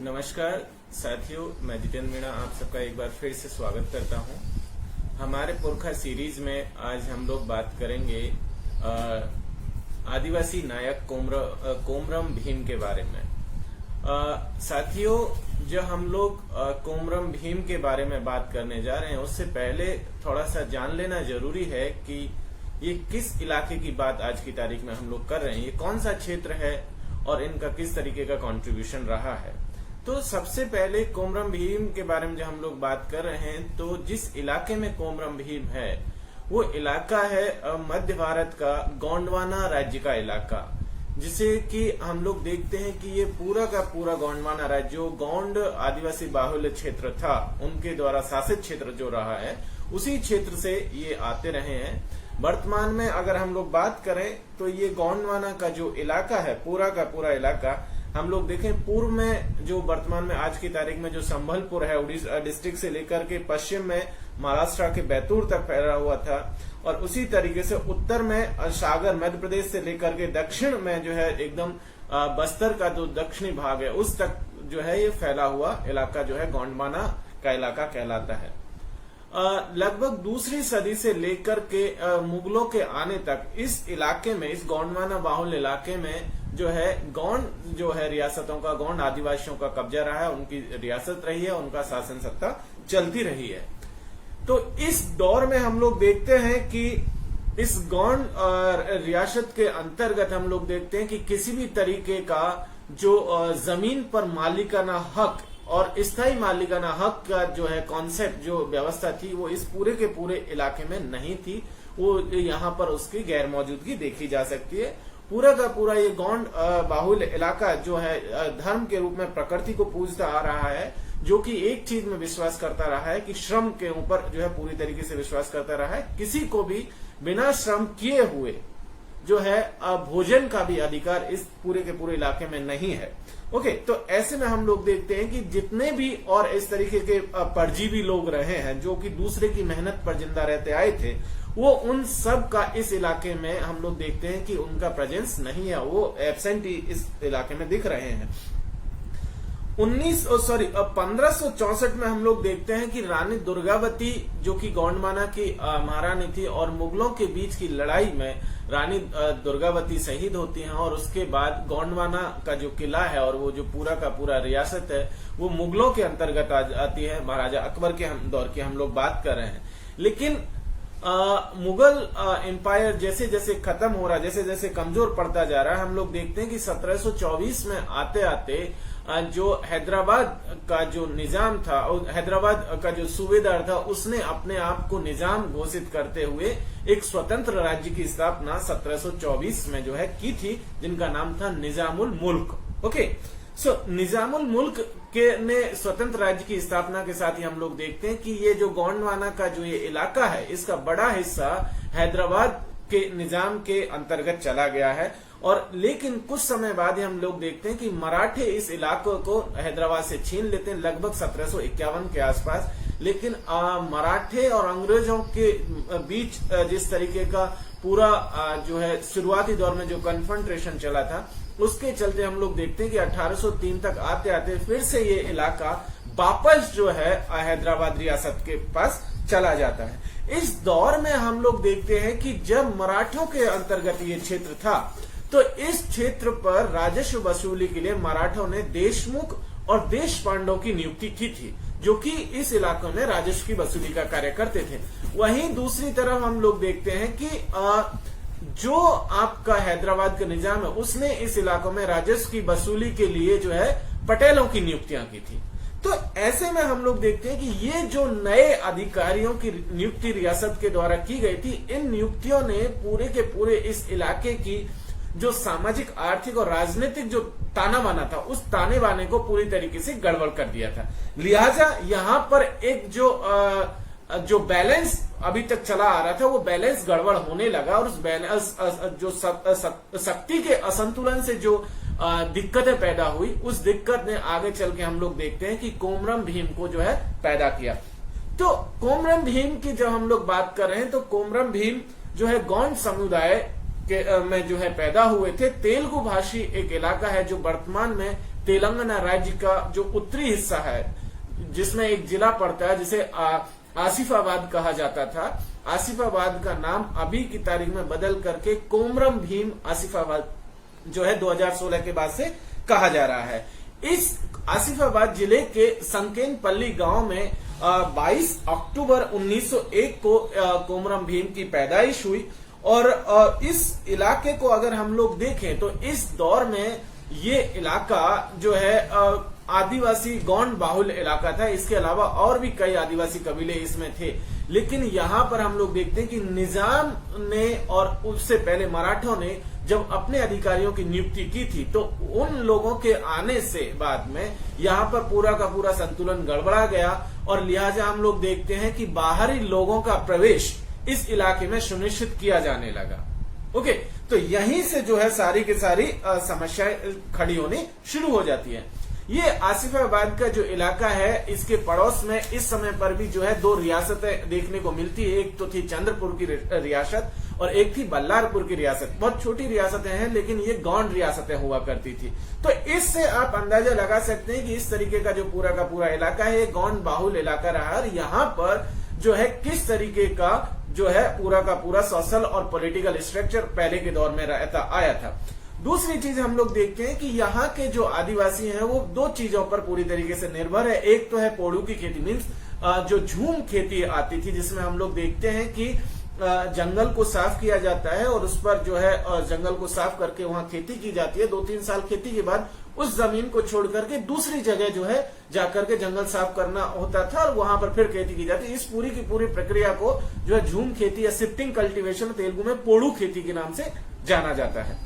नमस्कार साथियों, मैं जितेंद्र मीणा आप सबका एक बार फिर से स्वागत करता हूं। हमारे पुरखा सीरीज में आज हम लोग बात करेंगे आदिवासी नायक कोमरम भीम के बारे में। साथियों, जो हम लोग कोमरम भीम के बारे में बात करने जा रहे हैं उससे पहले थोड़ा सा जान लेना जरूरी है कि ये किस इलाके की बात आज की तारीख में हम लोग कर रहे हैं, ये कौन सा क्षेत्र है और इनका किस तरीके का कंट्रीब्यूशन रहा है। तो सबसे पहले कोमरम भीम के बारे में जब हम लोग बात कर रहे हैं तो जिस इलाके में कोमरम भीम है वो इलाका है मध्य भारत का गोंडवाना राज्य का इलाका, जिसे कि हम लोग देखते हैं कि ये पूरा का पूरा गोंडवाना राज्य जो गोंड आदिवासी बाहुल्य क्षेत्र था उनके द्वारा शासित क्षेत्र जो रहा है उसी क्षेत्र से ये आते रहे हैं। वर्तमान में अगर हम लोग बात करें तो ये गोंडवाना का जो इलाका है पूरा का पूरा इलाका हम लोग देखें, पूर्व में जो वर्तमान में आज की तारीख में जो संबलपुर है उड़ीसा डिस्ट्रिक्ट से लेकर के पश्चिम में महाराष्ट्र के बैतूल तक फैला हुआ था, और उसी तरीके से उत्तर में सागर मध्य प्रदेश से लेकर के दक्षिण में जो है एकदम बस्तर का जो दक्षिणी भाग है उस तक जो है ये फैला हुआ इलाका जो है गोंडवाना का इलाका कहलाता है। लगभग दूसरी सदी से लेकर के मुगलों के आने तक इस इलाके में, इस गोंडवाना बाहुल्य इलाके में जो है गोंड जो है रियासतों का, गोंड आदिवासियों का कब्जा रहा है, उनकी रियासत रही है, उनका शासन सत्ता चलती रही है। तो इस दौर में हम लोग देखते हैं कि इस गोंड रियासत के अंतर्गत हम लोग देखते हैं कि किसी भी तरीके का जो जमीन पर मालिकाना हक और स्थायी मालिकाना हक का जो है कॉन्सेप्ट, जो व्यवस्था थी वो इस पूरे के पूरे इलाके में नहीं थी। वो यहाँ पर उसकी गैर मौजूदगी देखी जा सकती है। पूरा का पूरा ये गोंड बाहुल्य इलाका जो है धर्म के रूप में प्रकृति को पूजता आ रहा है, जो कि एक चीज में विश्वास करता रहा है कि श्रम के ऊपर जो है पूरी तरीके से विश्वास करता रहा है। किसी को भी बिना श्रम किए हुए जो है भोजन का भी अधिकार इस पूरे के पूरे इलाके में नहीं है। ओके, तो ऐसे में हम लोग देखते हैं कि जितने भी और इस तरीके के परजीवी लोग रहे हैं जो कि दूसरे की मेहनत पर जिंदा रहते आए थे, वो उन सब का इस इलाके में हम लोग देखते हैं कि उनका प्रेजेंस नहीं है, वो एब्सेंट ही इस इलाके में दिख रहे हैं। 1564 में हम लोग देखते हैं कि रानी दुर्गावती जो कि गोंडवाना की महारानी थी और मुगलों के बीच की लड़ाई में रानी दुर्गावती शहीद होती हैं, और उसके बाद गोंडवाना का जो किला है और वो जो पूरा का पूरा रियासत है वो मुगलों के अंतर्गत आती है। महाराजा अकबर के दौर की हम लोग बात कर रहे हैं। लेकिन मुगल एम्पायर जैसे जैसे खत्म हो रहा, जैसे जैसे कमजोर पड़ता जा रहा है, हम लोग देखते हैं कि 1724 में आते आते जो हैदराबाद का जो निजाम था, हैदराबाद का जो सूबेदार था, उसने अपने आप को निजाम घोषित करते हुए एक स्वतंत्र राज्य की स्थापना 1724 में जो है की थी, जिनका नाम था निजामुल मुल्क। ओके, सो निजामुल मुल्क के ने स्वतंत्र राज्य की स्थापना के साथ ही हम लोग देखते हैं कि ये जो गोंडवाना का जो ये इलाका है इसका बड़ा हिस्सा हैदराबाद के निजाम के अंतर्गत चला गया है। और लेकिन कुछ समय बाद ही हम लोग देखते हैं कि मराठे इस इलाकों को हैदराबाद से छीन लेते हैं लगभग 1751 के आसपास। लेकिन मराठे और अंग्रेजों के बीच जिस तरीके का पूरा जो है शुरुआती दौर में जो कन्फ्रंट्रेशन चला था उसके चलते हम लोग देखते हैं कि 1803 तक आते आते फिर से ये इलाका वापस जो है हैदराबाद रियासत के पास चला जाता है। इस दौर में हम लोग देखते हैं कि जब मराठों के अंतर्गत ये क्षेत्र था तो इस क्षेत्र पर राजस्व वसूली के लिए मराठों ने देशमुख और देश पांडव की नियुक्ति की थी, जो कि इस इलाकों में राजस्व की वसूली का कार्य करते थे। वहीं दूसरी तरफ हम लोग देखते हैं कि जो आपका हैदराबाद का निजाम है उसने इस इलाकों में राजस्व की वसूली के लिए जो है पटेलों की नियुक्तियां की थी। तो ऐसे में हम लोग देखते हैं कि ये जो नए अधिकारियों की नियुक्ति रियासत के द्वारा की गई थी, इन नियुक्तियों ने पूरे के पूरे इस इलाके की जो सामाजिक, आर्थिक और राजनीतिक जो ताना बाना था उस ताने बाने को पूरी तरीके से गड़बड़ कर दिया था। लिहाजा यहाँ पर एक जो बैलेंस अभी तक चला आ रहा था वो बैलेंस गड़बड़ होने लगा, और उस बैलेंस जो शक्ति के असंतुलन से जो दिक्कतें पैदा हुई, उस दिक्कत ने आगे चल के हम लोग देखते हैं कि कोमरम भीम को जो है पैदा किया। तो कोमरम भीम की जब हम लोग बात कर रहे हैं तो कोमरम भीम जो है गोंड समुदाय में जो है पैदा हुए थे। तेलुगु भाषी एक इलाका है जो वर्तमान में तेलंगाना राज्य का जो उत्तरी हिस्सा है, जिसमें एक जिला पड़ता है जिसे आसिफाबाद कहा जाता था। आसिफाबाद का नाम अभी की तारीख में बदल करके कोमरम भीम आसिफाबाद जो है 2016 के बाद से कहा जा रहा है। इस आसिफाबाद जिले के संकेनपल्ली गांव में 22 अक्टूबर 1901 को कोमरम भीम की पैदाइश हुई। और इस इलाके को अगर हम लोग देखें तो इस दौर में ये इलाका जो है आदिवासी गौंड बाहुल इलाका था। इसके अलावा और भी कई आदिवासी कबीले इसमें थे, लेकिन यहाँ पर हम लोग देखते हैं कि निजाम ने और उससे पहले मराठों ने जब अपने अधिकारियों की नियुक्ति की थी तो उन लोगों के आने से बाद में यहाँ पर पूरा का पूरा संतुलन गड़बड़ा गया और लिहाजा हम लोग देखते हैं कि बाहरी लोगों का प्रवेश इस इलाके में सुनिश्चित किया जाने लगा। ओके, तो यहीं से जो है सारी की सारी समस्याएं खड़ी होनी शुरू हो जाती है। ये आसिफाबाद का जो इलाका है, इसके पड़ोस में इस समय पर भी जो है दो रियासतें देखने को मिलती है। एक तो थी चंद्रपुर की रियासत और एक थी बल्लारपुर की रियासत। बहुत छोटी रियासतें हैं, लेकिन ये गौंड रियासतें हुआ करती थी। तो इससे आप अंदाजा लगा सकते हैं कि इस तरीके का जो पूरा का पूरा इलाका है, ये गौंड बाहुल इलाका रहा और यहाँ पर जो है किस तरीके का जो है पूरा का पूरा सोशल और पॉलिटिकल स्ट्रक्चर पहले के दौर में रहता आया था। दूसरी चीज हम लोग देखते हैं कि यहाँ के जो आदिवासी हैं वो दो चीजों पर पूरी तरीके से निर्भर है। एक तो है पोड़ू की खेती, मीन्स जो झूम खेती आती थी, जिसमें हम लोग देखते हैं कि जंगल को साफ किया जाता है और उस पर जो है जंगल को साफ करके वहां खेती की जाती है। 2-3 साल खेती के बाद उस जमीन को छोड़ करके दूसरी जगह जो है जाकर के जंगल साफ करना होता था और वहां पर फिर खेती की जाती है। इस पूरी की पूरी प्रक्रिया को जो है झूम खेती या शिफ्टिंग कल्टीवेशन तेलुगु में पोड़ू खेती के नाम से जाना जाता है।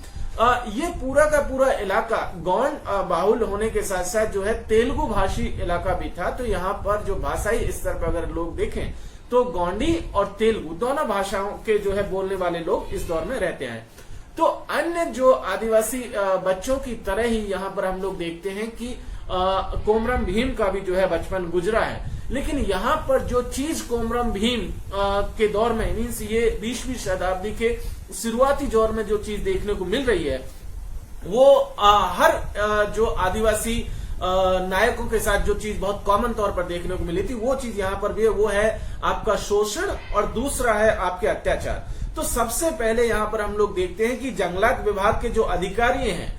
ये पूरा का पूरा इलाका गौंड बाहुल होने के साथ साथ जो है तेलुगु भाषी इलाका भी था। तो यहाँ पर जो भाषाई स्तर पर अगर लोग देखें तो गोंडी और तेलुगु दोनों भाषाओं के जो है बोलने वाले लोग इस दौर में रहते हैं। तो अन्य जो आदिवासी बच्चों की तरह ही यहाँ पर हम लोग देखते हैं कि कोमरम भीम का भी जो है बचपन गुजरा है। लेकिन यहाँ पर जो चीज कोमरम भीम के दौर में, मीन्स ये 20वीं शताब्दी के शुरुआती दौर में जो चीज देखने को मिल रही है, वो हर जो आदिवासी नायकों के साथ जो चीज बहुत कॉमन तौर पर देखने को मिली थी, वो चीज यहाँ पर भी है। वो है आपका शोषण और दूसरा है आपके अत्याचार। तो सबसे पहले यहाँ पर हम लोग देखते हैं कि जंगलात विभाग के जो अधिकारी हैं,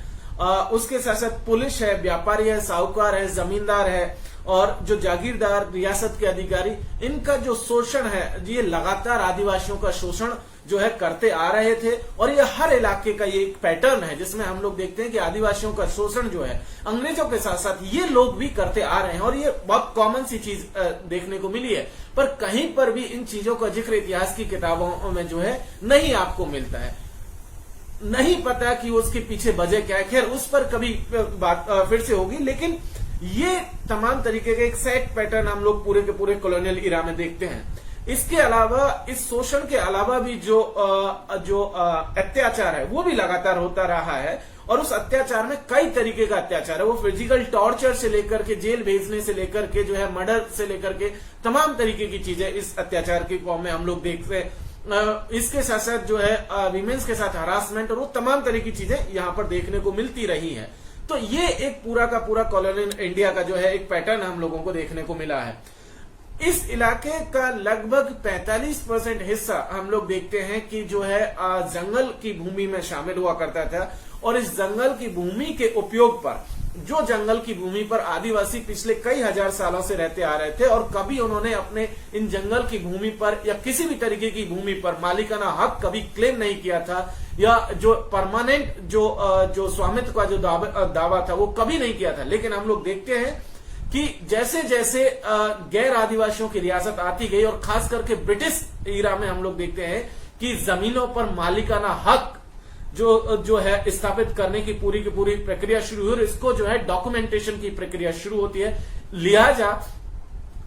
उसके साथ साथ पुलिस है, व्यापारी है, साहूकार है, जमींदार है और जो जागीरदार रियासत के अधिकारी, इनका जो शोषण है, ये लगातार आदिवासियों का शोषण जो है करते आ रहे थे। और ये हर इलाके का ये एक पैटर्न है जिसमें हम लोग देखते हैं कि आदिवासियों का शोषण जो है अंग्रेजों के साथ साथ ये लोग भी करते आ रहे हैं और ये बहुत कॉमन सी चीज देखने को मिली है। पर कहीं पर भी इन चीजों का जिक्र इतिहास की किताबों में जो है नहीं आपको मिलता है। नहीं पता कि उसके पीछे वजह क्या है, खैर उस पर कभी बात फिर से होगी। लेकिन ये तमाम तरीके का एक सेट पैटर्न हम लोग पूरे के पूरे कॉलोनियल इरा में देखते हैं। इसके अलावा, इस शोषण के अलावा भी जो अत्याचार है वो भी लगातार होता रहा है और उस अत्याचार में कई तरीके का अत्याचार है। वो फिजिकल टॉर्चर से लेकर के जेल भेजने से लेकर के जो है मर्डर से लेकर के तमाम तरीके की चीजें इस अत्याचार की फॉर्म में हम लोग देखते हैं। इसके साथ साथ जो है विमेंस के साथ हरासमेंट और वो तमाम तरह की चीजें यहाँ पर देखने को मिलती रही है। तो ये एक पूरा का पूरा कॉलोनियल इंडिया का जो है एक पैटर्न हम लोगों को देखने को मिला है। इस इलाके का लगभग 45% हिस्सा हम लोग देखते हैं कि जो है जंगल की भूमि में शामिल हुआ करता था और इस जंगल की भूमि के उपयोग पर, जो जंगल की भूमि पर आदिवासी पिछले कई हजार सालों से रहते आ रहे थे और कभी उन्होंने अपने इन जंगल की भूमि पर या किसी भी तरीके की भूमि पर मालिकाना हक कभी क्लेम नहीं किया था या जो परमानेंट जो स्वामित्व का जो दावा था वो कभी नहीं किया था। लेकिन हम लोग देखते हैं कि जैसे जैसे गैर आदिवासियों की रियासत आती गई और खास करके ब्रिटिश ईरा में हम लोग देखते हैं कि जमीनों पर मालिकाना हक जो है स्थापित करने की पूरी प्रक्रिया शुरू हुई और इसको जो है डॉक्यूमेंटेशन की प्रक्रिया शुरू होती है। लिहाजा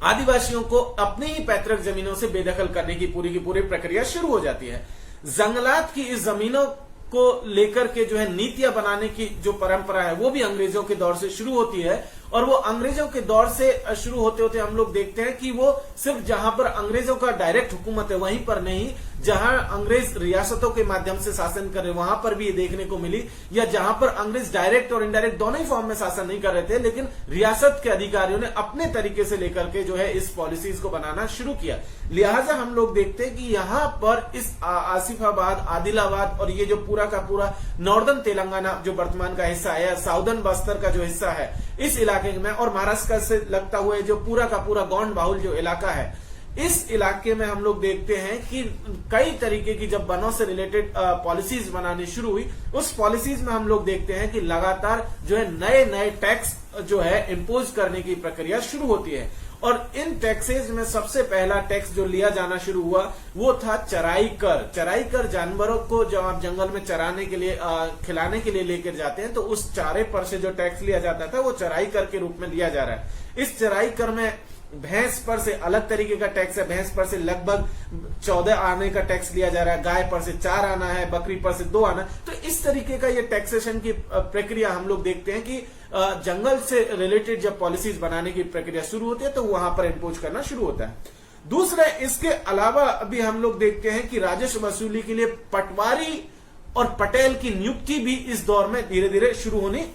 आदिवासियों को अपनी ही पैतृक जमीनों से बेदखल करने की पूरी प्रक्रिया शुरू हो जाती है। जंगलात की इस जमीनों को लेकर के जो है नीतियां बनाने की जो परंपरा है वो भी अंग्रेजों के दौर से शुरू होती है और वो अंग्रेजों के दौर से शुरू होते होते हम लोग देखते हैं कि वो सिर्फ जहां पर अंग्रेजों का डायरेक्ट हुकूमत है वहीं पर नहीं, जहां अंग्रेज रियासतों के माध्यम से शासन कर रहे वहां पर भी ये देखने को मिली, या जहां पर अंग्रेज डायरेक्ट और इनडायरेक्ट दोनों ही फॉर्म में शासन नहीं कर रहे थे, लेकिन रियासत के अधिकारियों ने अपने तरीके से लेकर के जो है इस पॉलिसीज को बनाना शुरू किया। लिहाजा हम लोग देखते हैं कि यहाँ पर इस आसिफाबाद, आदिलाबाद और ये जो पूरा का पूरा नॉर्दर्न तेलंगाना जो वर्तमान का हिस्सा है, साउदर्न बस्तर का जो हिस्सा है, इस इलाके में और महाराष्ट्र से लगता हुआ जो पूरा का पूरा गौंड बाहुल जो इलाका है, इस इलाके में हम लोग देखते हैं कि कई तरीके की जब वनों से रिलेटेड पॉलिसीज बनानी शुरू हुई, उस पॉलिसीज में हम लोग देखते हैं कि लगातार जो है नए नए टैक्स जो है इम्पोज करने की प्रक्रिया शुरू होती है। और इन टैक्सेज में सबसे पहला टैक्स जो लिया जाना शुरू हुआ वो था चराई कर। चराई कर जानवरों को जब आप जंगल में चराने के लिए खिलाने के लिए लेकर जाते हैं तो उस चारे पर से जो टैक्स लिया जाता था वो चराई कर के रूप में लिया जा रहा है। इस चराई कर में भैंस पर से अलग तरीके का टैक्स है, भैंस पर से लगभग 14 आने का टैक्स लिया जा रहा है, गाय पर से 4 आना है, बकरी पर से 2 आना। तो इस तरीके का ये टैक्सेशन की प्रक्रिया हम लोग देखते हैं कि जंगल से रिलेटेड जब पॉलिसीज बनाने की प्रक्रिया शुरू होती है तो वहां पर इम्पोज करना शुरू होता है। दूसरा, इसके अलावा अभी हम लोग देखते हैं कि राजस्व वसूली के लिए पटवारी और पटेल की नियुक्ति भी इस दौर में धीरे धीरे शुरू होनी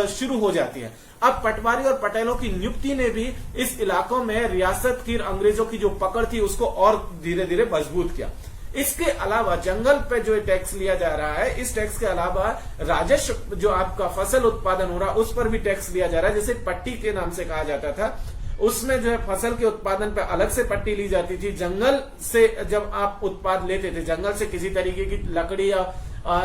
शुरू हो जाती है। अब पटवारी और पटेलों की नियुक्ति ने भी इस इलाकों में रियासत की अंग्रेजों की जो पकड़ थी उसको और धीरे धीरे मजबूत किया। इसके अलावा जंगल पे जो टैक्स लिया जा रहा है, इस टैक्स के अलावा राजस्व जो आपका फसल उत्पादन हो रहा है उस पर भी टैक्स लिया जा रहा है, जैसे पट्टी के नाम से कहा जाता था। उसमें जो है फसल के उत्पादन पे अलग से पट्टी ली जाती थी। जंगल से जब आप उत्पाद लेते थे, जंगल से किसी तरीके की लकड़ी या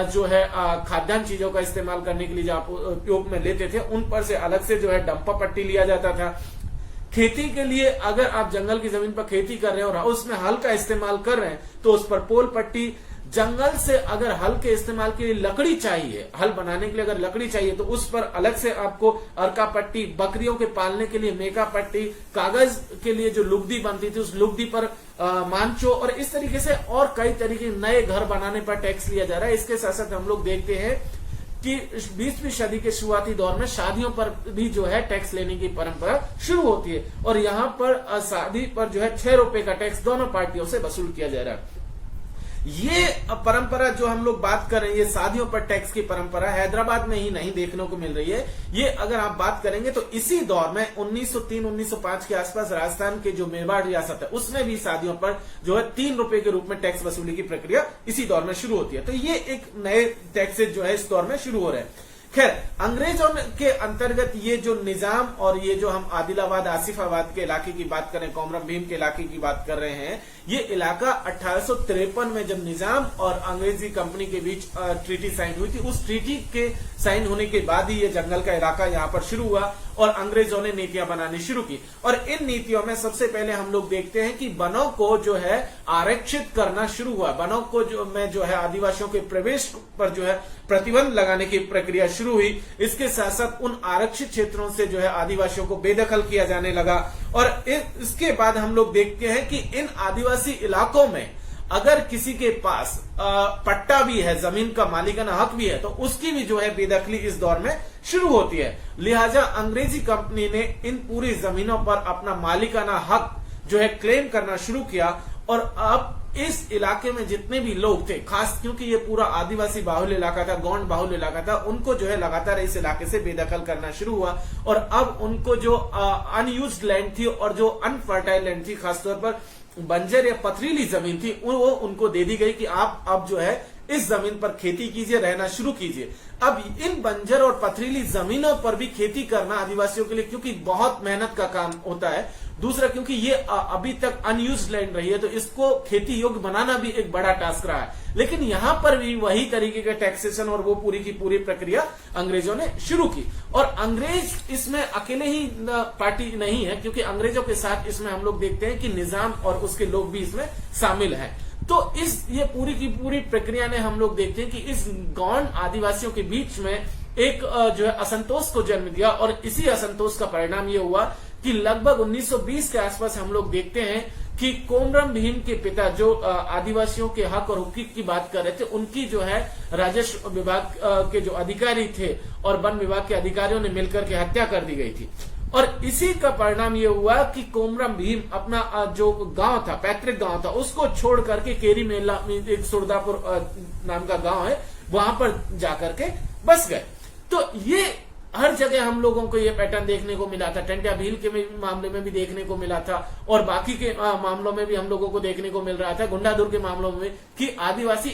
जो है खाद्यान्न चीजों का इस्तेमाल करने के लिए जो आप उपयोग में लेते थे, उन पर से अलग से जो है डंपा पट्टी लिया जाता था। खेती के लिए अगर आप जंगल की जमीन पर खेती कर रहे हैं और उसमें हल का इस्तेमाल कर रहे हैं तो उस पर पोल पट्टी। जंगल से अगर हल के इस्तेमाल के लिए लकड़ी चाहिए, हल बनाने के लिए अगर लकड़ी चाहिए तो उस पर अलग से आपको अर्का पट्टी, बकरियों के पालने के लिए मेका पट्टी, कागज के लिए जो लुगदी बनती थी उस लुगदी पर मांचो, और इस तरीके से और कई तरीके नए घर बनाने पर टैक्स लिया जा रहा है। इसके साथ साथ हम लोग देखते हैं कि 20वीं सदी के शुरुआती दौर में शादियों पर भी जो है टैक्स लेने की परंपरा शुरू होती है और यहाँ पर शादी पर जो है 6 रुपए का टैक्स दोनों पार्टियों से वसूल किया जा रहा है। ये परंपरा जो हम लोग बात कर रहे हैं, ये शादियों पर टैक्स की परंपरा हैदराबाद में ही नहीं देखने को मिल रही है। ये अगर आप बात करेंगे तो इसी दौर में 1903-1905 के आसपास राजस्थान के जो मेवाड़ रियासत है उसमें भी शादियों पर जो है 3 रुपए के रूप में टैक्स वसूली की प्रक्रिया इसी दौर में शुरू होती है। तो ये एक नए टैक्सेज जो है इस दौर में शुरू हो रहे हैं। खैर, अंग्रेजों के अंतर्गत ये जो निजाम और ये जो हम आदिलाबाद, आसिफाबाद के इलाके की बात करें, कोमरम भीम के इलाके की बात कर रहे हैं, ये इलाका 1853 में जब निजाम और अंग्रेजी कंपनी के बीच ट्रीटी साइन हुई थी, उस ट्रीटी के साइन होने के बाद ही ये जंगल का इलाका यहाँ पर शुरू हुआ और अंग्रेजों ने नीतियां बनानी शुरू की। और इन नीतियों में सबसे पहले हम लोग देखते हैं कि वनों को जो है आरक्षित करना शुरू हुआ। वनों को जो है आदिवासियों के प्रवेश पर जो है प्रतिबंध लगाने की प्रक्रिया शुरू हुई। इसके साथ साथ उन आरक्षित क्षेत्रों से जो है आदिवासियों को बेदखल किया जाने लगा। और इसके बाद हम लोग देखते हैं कि इन आदिवासी इलाकों में अगर किसी के पास पट्टा भी है, जमीन का मालिकाना हक भी है, तो उसकी भी जो है बेदखली इस दौर में शुरू होती है। लिहाजा अंग्रेजी कंपनी ने इन पूरी जमीनों पर अपना मालिकाना हक जो है क्लेम करना शुरू किया। और अब इस इलाके में जितने भी लोग थे, खास क्योंकि ये पूरा आदिवासी बाहुल इलाका था, गौंड बाहुल इलाका था, उनको जो है लगातार इस इलाके से बेदखल करना शुरू हुआ। और अब उनको जो अनयूज्ड लैंड थी और जो अनफर्टाइल लैंड थी, खासतौर पर बंजर या पथरीली जमीन थी, वो उनको दे दी गई कि आप अब जो है इस जमीन पर खेती कीजिए, रहना शुरू कीजिए। अब इन बंजर और पथरीली जमीनों पर भी खेती करना आदिवासियों के लिए क्योंकि बहुत मेहनत का काम होता है, दूसरा क्योंकि ये अभी तक अनयूज्ड लैंड रही है तो इसको खेती योग्य बनाना भी एक बड़ा टास्क रहा है। लेकिन यहां पर भी वही तरीके का टैक्सेशन और वो पूरी की पूरी प्रक्रिया अंग्रेजों ने शुरू की। और अंग्रेज इसमें अकेले ही पार्टी नहीं है, क्योंकि अंग्रेजों के साथ इसमें हम लोग देखते हैं कि निजाम और उसके लोग भी इसमें शामिल हैं। तो ये पूरी की पूरी प्रक्रिया ने हम लोग देखते हैं कि इस गौंड आदिवासियों के बीच में एक जो है असंतोष को जन्म दिया। और इसी असंतोष का परिणाम ये हुआ कि लगभग 1920 के आसपास हम लोग देखते हैं कि कोमरम भीम के पिता जो आदिवासियों के हक और हुकूक की बात कर रहे थे, उनकी जो है राजस्व विभाग के जो अधिकारी थे और वन विभाग के अधिकारियों ने मिलकर के हत्या कर दी गई थी। और इसी का परिणाम ये हुआ कि कोमरम भीम अपना जो गांव था, पैतृक गांव था, उसको छोड़ करके केरी मेला एक सुरदापुर नाम का गांव है, वहां पर जाकर के बस गए। तो ये हर जगह हम लोगों को ये पैटर्न देखने को मिला था। टंट्या भील के मामले में भी देखने को मिला था और बाकी के मामलों में भी हम लोगों को देखने को मिल रहा था, गुंडादुर के मामलों में, कि आदिवासी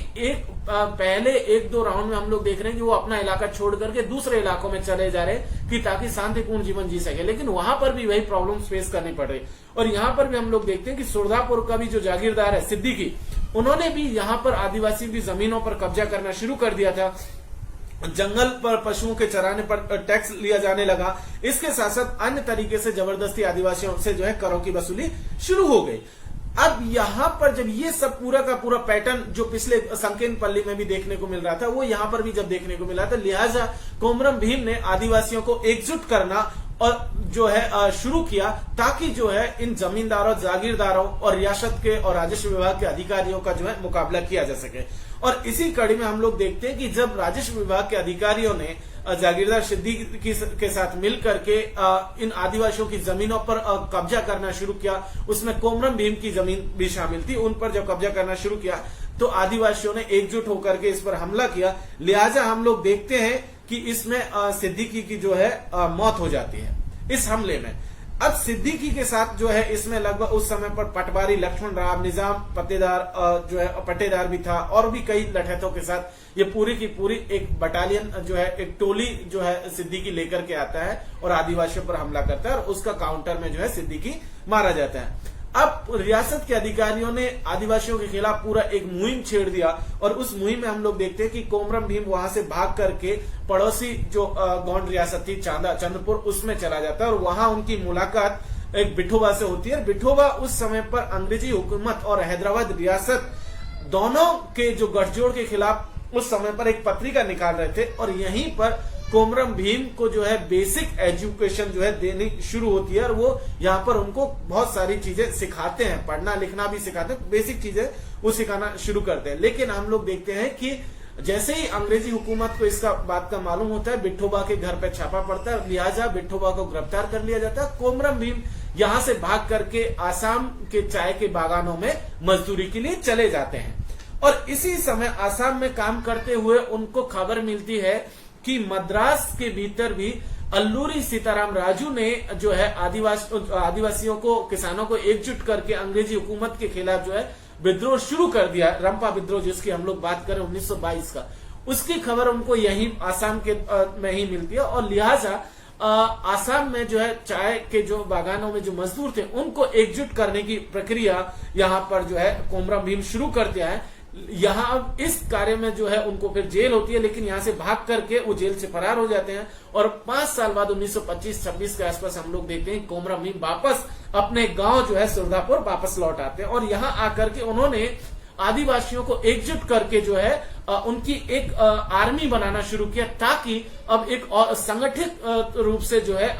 पहले 1-2 राउंड में हम लोग देख रहे हैं कि वो अपना इलाका छोड़ करके दूसरे इलाकों में चले जा रहे हैं कि ताकि शांतिपूर्ण जीवन जी सके, लेकिन वहां पर भी वही प्रॉब्लम फेस करनी पड़ रही। और यहाँ पर भी हम लोग देखते हैं कि सुरदापुर का भी जो जागीरदार है सिद्दीकी, उन्होंने भी यहाँ पर आदिवासी की जमीनों पर कब्जा करना शुरू कर दिया था। जंगल पर पशुओं के चराने पर टैक्स लिया जाने लगा। इसके साथ साथ अन्य तरीके से जबरदस्ती आदिवासियों से जो है करों की वसूली शुरू हो गई। अब यहाँ पर जब ये सब पूरा का पूरा पैटर्न जो पिछले संकेनपल्ली में भी देखने को मिल रहा था, वो यहाँ पर भी जब देखने को मिला था, लिहाजा कोमरम भीम ने आदिवासियों को एकजुट करना और जो है शुरू किया, ताकि जो है इन जमींदारों, जागीरदारों और रियासत के और राजस्व विभाग के अधिकारियों का जो है मुकाबला किया जा सके। और इसी कड़ी में हम लोग देखते हैं कि जब राजस्व विभाग के अधिकारियों ने जागीरदार सिद्दीकी के साथ मिलकर के इन आदिवासियों की जमीनों पर कब्जा करना शुरू किया, उसमें कोमरम भीम की जमीन भी शामिल थी, उन पर जब कब्जा करना शुरू किया तो आदिवासियों ने एकजुट होकर के इस पर हमला किया। लिहाजा हम लोग देखते हैं कि इसमें सिद्दीकी की जो है मौत हो जाती है इस हमले में। अब सिद्दीकी के साथ जो है इसमें लगभग उस समय पर पटवारी लक्ष्मण राव, निजाम पतेदार जो है पटेदार भी था, और भी कई लठैतों के साथ ये पूरी की पूरी एक बटालियन जो है, एक टोली जो है सिद्दीकी लेकर के आता है और आदिवासियों पर हमला करता है और उसका काउंटर में जो है सिद्दीकी मारा जाता है। अब रियासत के अधिकारियों ने आदिवासियों के खिलाफ पूरा एक मुहिम छेड़ दिया और उस मुहिम में हम लोग देखते हैं कि कोमरम भीम वहां से भाग करके पड़ोसी जो गोंड रियासत थी चंद्रपुर, उसमें चला जाता है और वहां उनकी मुलाकात एक बिठोबा से होती है। बिठोबा उस समय पर अंग्रेजी हुकूमत और हैदराबाद रियासत दोनों के जो गठजोड़ के खिलाफ उस समय पर एक पत्रिका निकाल रहे थे और यहीं पर कोमरम भीम को जो है बेसिक एजुकेशन जो है देनी शुरू होती है और वो यहाँ पर उनको बहुत सारी चीजें सिखाते हैं, पढ़ना लिखना भी सिखाते हैं, बेसिक चीजें वो सिखाना शुरू करते हैं। लेकिन हम लोग देखते हैं कि जैसे ही अंग्रेजी हुकूमत को इसका बात का मालूम होता है, बिठोबा के घर पे छापा पड़ता है, लिहाजा बिठोबा को गिरफ्तार कर लिया जाता है। कोमरम भीम यहाँ से भाग करके आसाम के चाय के बागानों में मजदूरी के लिए चले जाते हैं और इसी समय आसाम में काम करते हुए उनको खबर मिलती है कि मद्रास के भीतर भी अल्लूरी सीताराम राजू ने जो है आदिवासियों को, किसानों को एकजुट करके अंग्रेजी हुकूमत के खिलाफ जो है विद्रोह शुरू कर दिया, रंपा विद्रोह जिसकी हम लोग बात करें 1922 का, उसकी खबर उनको यही आसाम के में ही मिलती है और लिहाजा आसाम में जो है चाय के जो बागानों में जो मजदूर थे उनको एकजुट करने की प्रक्रिया यहाँ पर जो है कोमरम भीम शुरू करते हैं। यहाँ अब इस कार्य में जो है उनको फिर जेल होती है, लेकिन यहाँ से भाग करके वो जेल से फरार हो जाते हैं और 5 साल बाद 1925-26 के आसपास हम लोग देखते हैं कोमरम भीम वापस अपने गांव जो है सुरदापुर वापस लौट आते हैं और यहाँ आकर के उन्होंने आदिवासियों को एकजुट करके जो है उनकी एक आर्मी बनाना शुरू किया, ताकि अब एक संगठित रूप से जो है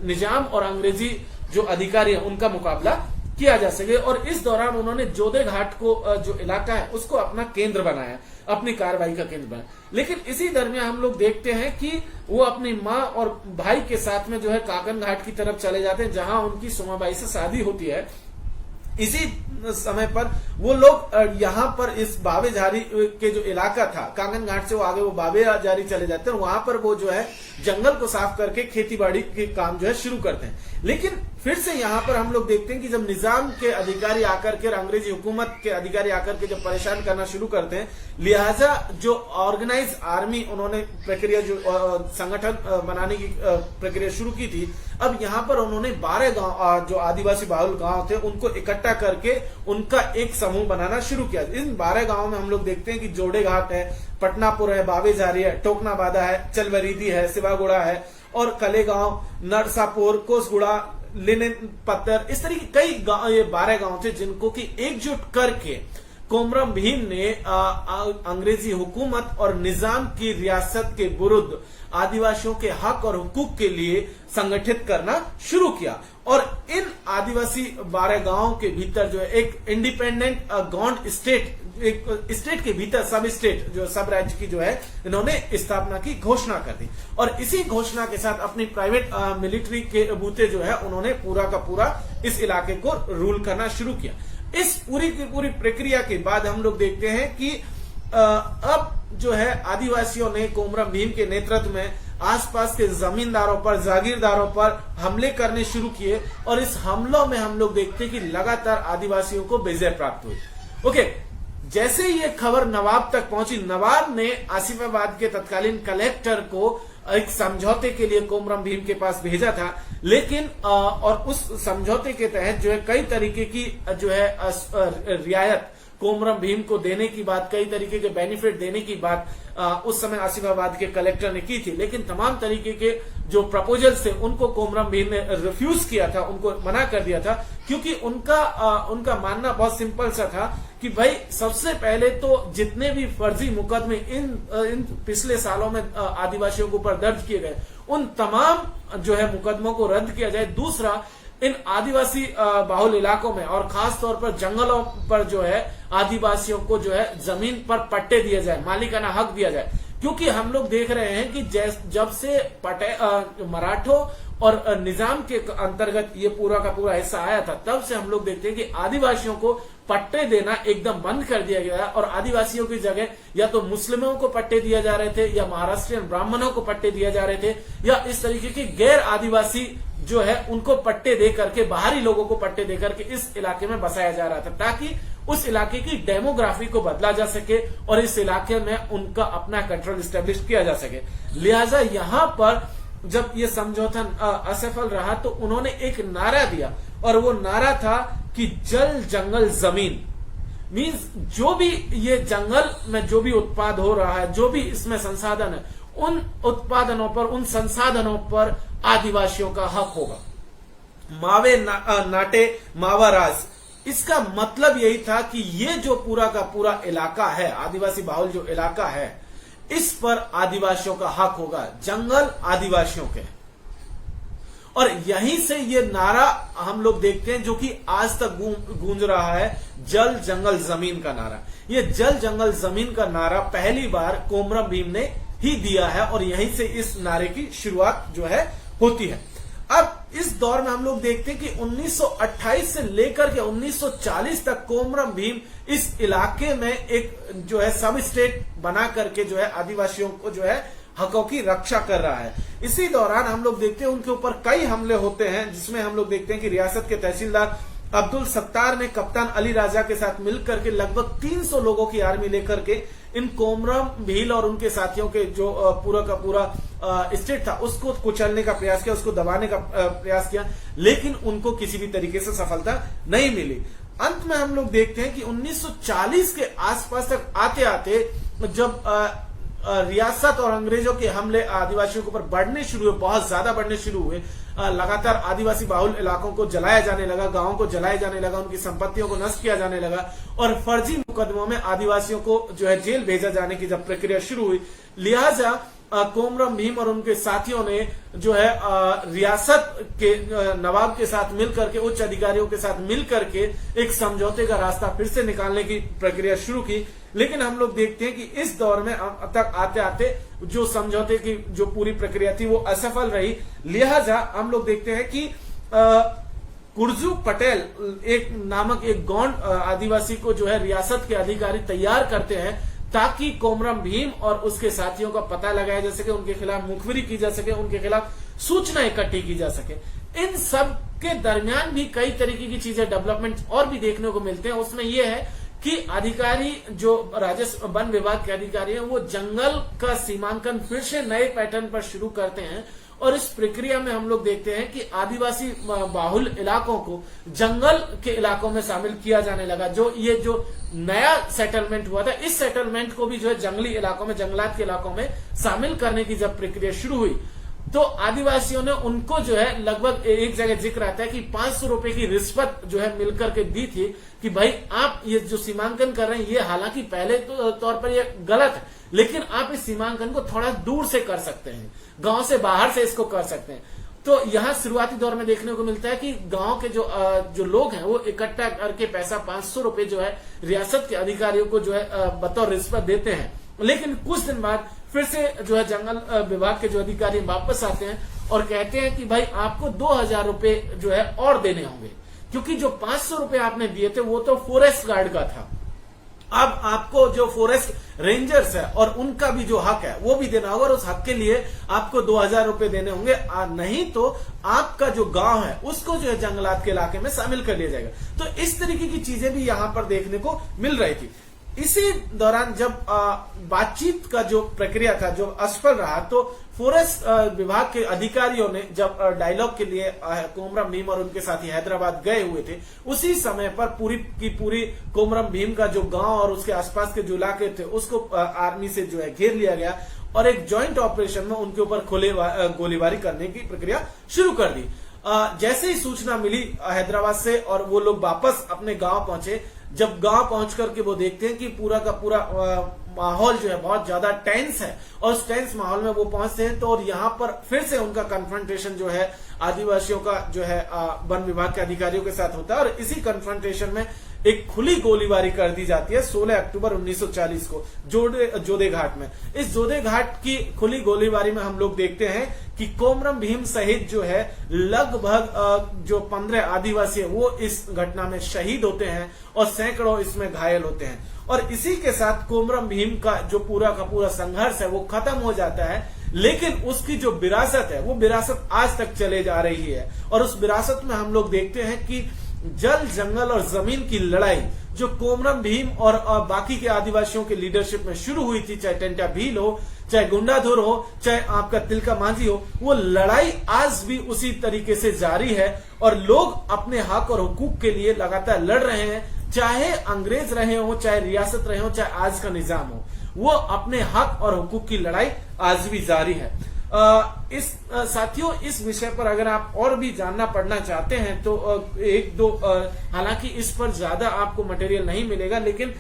निजाम और अंग्रेजी जो अधिकारी है उनका मुकाबला किया जा सके। और इस दौरान उन्होंने जोधे घाट को जो इलाका है उसको अपना केंद्र बनाया, अपनी कार्रवाई का केंद्र बनाया। लेकिन इसी दरमियान हम लोग देखते हैं कि वो अपनी माँ और भाई के साथ में जो है काकन घाट की तरफ चले जाते हैं, जहां उनकी सोमाबाई से शादी होती है। इसी समय पर वो लोग यहाँ पर इस बावेझारी के जो इलाका था, कांगन घाट से वो आगे वो बावेझारी चले जाते हैं, वहां पर वो जो है जंगल को साफ करके खेतीबाड़ी के काम जो है शुरू करते हैं। लेकिन फिर से यहाँ पर हम लोग देखते हैं कि जब निजाम के अधिकारी आकर के, अंग्रेजी हुकूमत के अधिकारी आकर के जब परेशान करना शुरू करते हैं, लिहाजा जो ऑर्गेनाइज आर्मी उन्होंने प्रक्रिया जो संगठन बनाने की प्रक्रिया शुरू की थी, अब यहाँ पर उन्होंने 12 गांव जो आदिवासी बाहुल गांव थे उनको इकट्ठा करके उनका एक समूह बनाना शुरू किया। इन 12 गांवों में हम लोग देखते हैं कि जोड़े घाट है, पटनापुर है, बावेझारी है, टोकनाबादा है, चलवरीदी है, सिवागुड़ा है और कलेगांव, नरसापुर, कोसगुड़ा, लिनिन पत्थर, इस तरीके कई गांव, ये 12 गांव थे जिनको की एकजुट करके कोमरम भीम ने अंग्रेजी हुकूमत और निजाम की रियासत के विरुद्ध आदिवासियों के हक और हुकूक के लिए संगठित करना शुरू किया। और इन आदिवासी 12 गांवों के भीतर जो है एक इंडिपेंडेंट गॉन्ड स्टेट, एक स्टेट के भीतर सब स्टेट जो सब राज्य की जो है इन्होंने स्थापना की घोषणा कर दी। और इसी घोषणा के साथ अपनी प्राइवेट मिलिट्री के बूते जो है उन्होंने पूरा का पूरा इस इलाके को रूल करना शुरू किया। इस पूरी की पूरी प्रक्रिया के बाद हम लोग देखते हैं कि अब जो है आदिवासियों ने कोमरम भीम के नेतृत्व में आसपास के जमींदारों पर, जागीरदारों पर हमले करने शुरू किए। और इस हमलों में हम लोग देखते हैं कि लगातार आदिवासियों को विजय प्राप्त हुई। ओके, जैसे ये खबर नवाब तक पहुंची, नवाब ने आसिफाबाद के तत्कालीन कलेक्टर को एक समझौते के लिए कोमरम भीम के पास भेजा था। लेकिन और उस समझौते के तहत जो है कई तरीके की जो है रियायत कोमरम भीम को देने की बात, कई तरीके के बेनिफिट देने की बात उस समय आसिफाबाद के कलेक्टर ने की थी। लेकिन तमाम तरीके के जो प्रपोजल्स थे उनको कोमरम भीम ने रिफ्यूज किया था, उनको मना कर दिया था। क्योंकि उनका मानना बहुत सिंपल सा था कि भाई सबसे पहले तो जितने भी फर्जी मुकदमे इन पिछले सालों में आदिवासियों के ऊपर दर्ज किए गए उन तमाम जो है मुकदमों को रद्द किया जाए। दूसरा, इन आदिवासी बाहुल इलाकों में और खास तौर पर जंगलों पर जो है आदिवासियों को जो है जमीन पर पट्टे दिए जाए, मालिकाना हक दिया जाए। क्योंकि हम लोग देख रहे हैं कि जब से मराठों और निजाम के अंतर्गत ये पूरा का पूरा हिस्सा आया था, तब से हम लोग देखते हैं कि आदिवासियों को पट्टे देना एकदम बंद कर दिया गया। और आदिवासियों की जगह या तो मुस्लिमों को पट्टे दिए जा रहे थे, या महाराष्ट्रियन ब्राह्मणों को पट्टे दिए जा रहे थे, या इस तरीके के गैर आदिवासी जो है उनको पट्टे दे करके, बाहरी लोगों को पट्टे दे करके इस इलाके में बसाया जा रहा था, ताकि उस इलाके की डेमोग्राफी को बदला जा सके और इस इलाके में उनका अपना कंट्रोल स्टेब्लिश किया जा सके। लिहाजा यहाँ पर जब ये समझौता असफल रहा तो उन्होंने एक नारा दिया, और वो नारा था कि जल जंगल जमीन। मींस जो भी ये जंगल में जो भी उत्पाद हो रहा है, जो भी इसमें संसाधन है, उन उत्पादनों पर, उन संसाधनों पर आदिवासियों का हक होगा। मावे नाटे मावा राज, इसका मतलब यही था कि ये जो पूरा का पूरा इलाका है, आदिवासी बाहुल जो इलाका है, इस पर आदिवासियों का हक होगा। जंगल आदिवासियों के। और यहीं से ये नारा हम लोग देखते हैं जो कि आज तक गूंज रहा है, जल जंगल जमीन का नारा। ये जल जंगल जमीन का नारा पहली बार कोमरम भीम ने ही दिया है, और यहीं से इस नारे की शुरुआत जो है होती है। अब इस दौर में हम लोग देखते हैं कि 1928 से लेकर के 1940 तक कोमरम भीम इस इलाके में एक जो है सब स्टेट बना करके जो है आदिवासियों को जो है हकों की रक्षा कर रहा है। इसी दौरान हम लोग देखते हैं उनके ऊपर कई हमले होते हैं, जिसमें हम लोग देखते हैं कि रियासत के तहसीलदार अब्दुल सत्तार ने कप्तान अली राजा के साथ मिलकर के लगभग 300 लोगों की आर्मी लेकर के इन कोमरम भील और उनके साथियों के जो पूरा का पूरा स्टेट था उसको कुचलने का प्रयास किया, उसको दबाने का प्रयास किया, लेकिन उनको किसी भी तरीके से सफलता नहीं मिली। अंत में हम लोग देखते हैं कि 1940 के आसपास तक आते आते जब रियासत और अंग्रेजों के हमले आदिवासियों के ऊपर बढ़ने शुरू हुए, बहुत ज्यादा बढ़ने शुरू हुए, लगातार आदिवासी बाहुल इलाकों को जलाया जाने लगा, गांवों को जलाया जाने लगा, उनकी संपत्तियों को नष्ट किया जाने लगा, और फर्जी मुकदमों में आदिवासियों को जो है जेल भेजा जाने की जब प्रक्रिया शुरू हुई, लिहाजा कोमरम भीम और उनके साथियों ने जो है रियासत के नवाब के साथ मिलकर के, उच्च अधिकारियों के साथ मिलकर के एक समझौते का रास्ता फिर से निकालने की प्रक्रिया शुरू की। लेकिन हम लोग देखते हैं कि इस दौर में अब तक आते आते जो समझौते की जो पूरी प्रक्रिया थी वो असफल रही। लिहाजा हम लोग देखते हैं कि कुर्जू पटेल एक नामक एक गौंड आदिवासी को जो है रियासत के अधिकारी तैयार करते हैं, ताकि कोमरम भीम और उसके साथियों का पता लगाया जा सके, उनके खिलाफ मुखबिरी की जा सके, उनके खिलाफ सूचना इकट्ठी की जा सके। इन सब के दरमियान भी कई तरीके की चीजें, डेवलपमेंट और भी देखने को मिलते हैं। उसमें यह है कि अधिकारी जो राजस्व वन विभाग के अधिकारी हैं वो जंगल का सीमांकन फिर से नए पैटर्न पर शुरू करते हैं, और इस प्रक्रिया में हम लोग देखते हैं कि आदिवासी बाहुल इलाकों को जंगल के इलाकों में शामिल किया जाने लगा। ये जो नया सेटलमेंट हुआ था, इस सेटलमेंट को भी जो है जंगली इलाकों में, जंगलात के इलाकों में शामिल करने की जब प्रक्रिया शुरू हुई, तो आदिवासियों ने उनको जो है लगभग एक जगह जिक्र आता है कि 500 रुपए की रिश्वत जो है मिलकर के दी थी कि भाई आप ये जो सीमांकन कर रहे हैं ये हालांकि पहले तौर पर ये गलत है, लेकिन आप इस सीमांकन को थोड़ा दूर से कर सकते हैं, गांव से बाहर से इसको कर सकते हैं। तो यहाँ शुरुआती दौर में देखने को मिलता है कि गांव के जो लोग हैं वो इकट्ठा करके पैसा 500 रुपए जो है रियासत के अधिकारियों को जो है बतौर रिश्वत देते हैं। लेकिन कुछ दिन बाद फिर से जो है जंगल विभाग के जो अधिकारी वापस आते हैं और कहते हैं कि भाई आपको 2000 रुपए जो है और देने होंगे, क्योंकि जो 500 रुपए आपने दिए थे वो तो फॉरेस्ट गार्ड का था। अब आपको जो फॉरेस्ट रेंजर्स है और उनका भी जो हक है वो भी देना होगा, और उस हक के लिए आपको 2000 रुपए देने होंगे, नहीं तो आपका जो गांव है उसको जो है जंगलात के इलाके में शामिल कर लिया जाएगा। तो इस तरीके की चीजें भी यहां पर देखने को मिल रही थी। इसी दौरान जब बातचीत का जो प्रक्रिया था जो असफल रहा, तो फॉरेस्ट विभाग के अधिकारियों ने जब डायलॉग के लिए कोमरम भीम और उनके साथी हैदराबाद गए हुए थे, उसी समय पर पूरी की पूरी कोमरम भीम का जो गांव और उसके आसपास के जो इलाके थे उसको आर्मी से जो है घेर लिया गया और एक जॉइंट ऑपरेशन में उनके ऊपर गोलीबारी करने की प्रक्रिया शुरू कर दी। जैसे ही सूचना मिली हैदराबाद से और वो लोग वापस अपने गांव पहुंचे, जब गांव पहुंच करके वो देखते हैं कि पूरा का पूरा माहौल जो है बहुत ज्यादा टेंस है, और उस टेंस माहौल में वो पहुंचते हैं तो और यहाँ पर फिर से उनका कन्फ्रंटेशन जो है आदिवासियों का जो है वन विभाग के अधिकारियों के साथ होता है, और इसी कन्फ्रंटेशन में एक खुली गोलीबारी कर दी जाती है 16 अक्टूबर 1940 को जोधे घाट में। इस जोधे घाट की खुली गोलीबारी में हम लोग देखते हैं कि कोमरम भीम सहित जो है लगभग जो 15 आदिवासी है वो इस घटना में शहीद होते हैं और सैकड़ों इसमें घायल होते हैं। और इसी के साथ कोमरम भीम का जो पूरा का पूरा संघर्ष है वो खत्म हो जाता है, लेकिन उसकी जो विरासत है वो विरासत आज तक चले जा रही है। और उस विरासत में हम लोग देखते हैं कि जल, जंगल और जमीन की लड़ाई जो कोमरम भीम और बाकी के आदिवासियों के लीडरशिप में शुरू हुई थी, चाहे टेंटा भील हो, चाहे गुंडाधुर हो, चाहे आपका तिलका मांझी हो, वो लड़ाई आज भी उसी तरीके से जारी है और लोग अपने हक और हुकूक के लिए लगातार लड़ रहे हैं। चाहे अंग्रेज रहे हो, चाहे रियासत रहे हो, चाहे आज का निजाम हो, वो अपने हक और हुकूक की लड़ाई आज भी जारी है। साथियों, इस विषय पर अगर आप और भी जानना पढ़ना चाहते हैं तो एक दो, हालांकि इस पर ज्यादा आपको मटेरियल नहीं मिलेगा, लेकिन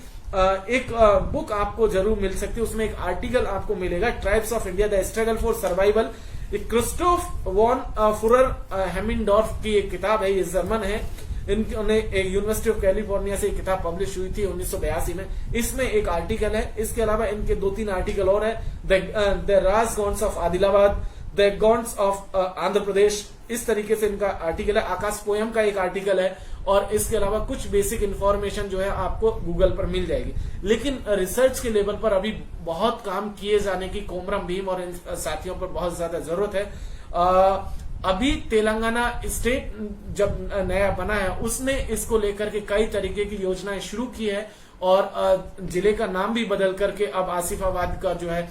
एक बुक आपको जरूर मिल सकती है। उसमें एक आर्टिकल आपको मिलेगा, tribes of India the struggle for survival. Christoph von Furer Haimendorf की एक किताब है, ये जर्मन है। इन्होंने यूनिवर्सिटी ऑफ कैलिफोर्निया से एक किताब पब्लिश हुई थी 1982 में। इसमें एक आर्टिकल है, इसके अलावा इनके 2-3 आर्टिकल और है। The Raj Gonds of Adilabad, the Gonds of Andhra Pradesh, इस तरीके से इनका आर्टिकल है। आकाश पोयम का एक आर्टिकल है, और इसके अलावा कुछ बेसिक इन्फॉर्मेशन जो है आपको गूगल पर मिल जाएगी। लेकिन रिसर्च के लेवल पर अभी बहुत काम किए जाने की कोमरम भीम और इन साथियों पर बहुत ज्यादा जरूरत है। अभी तेलंगाना स्टेट जब नया बना है उसने इसको लेकर के कई तरीके की योजनाएं शुरू की है, और जिले का नाम भी बदल करके अब आसिफाबाद का जो है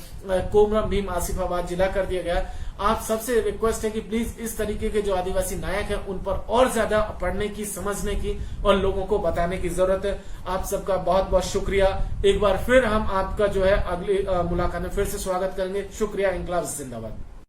कोमरम भीम आसिफाबाद जिला कर दिया गया। आप सबसे रिक्वेस्ट है कि प्लीज इस तरीके के जो आदिवासी नायक हैं उन पर और ज्यादा पढ़ने की, समझने की और लोगों को बताने की जरूरत है। आप सबका बहुत बहुत शुक्रिया। एक बार फिर हम आपका जो है अगली मुलाकात में फिर से स्वागत करेंगे। शुक्रिया। इंकलाब जिंदाबाद।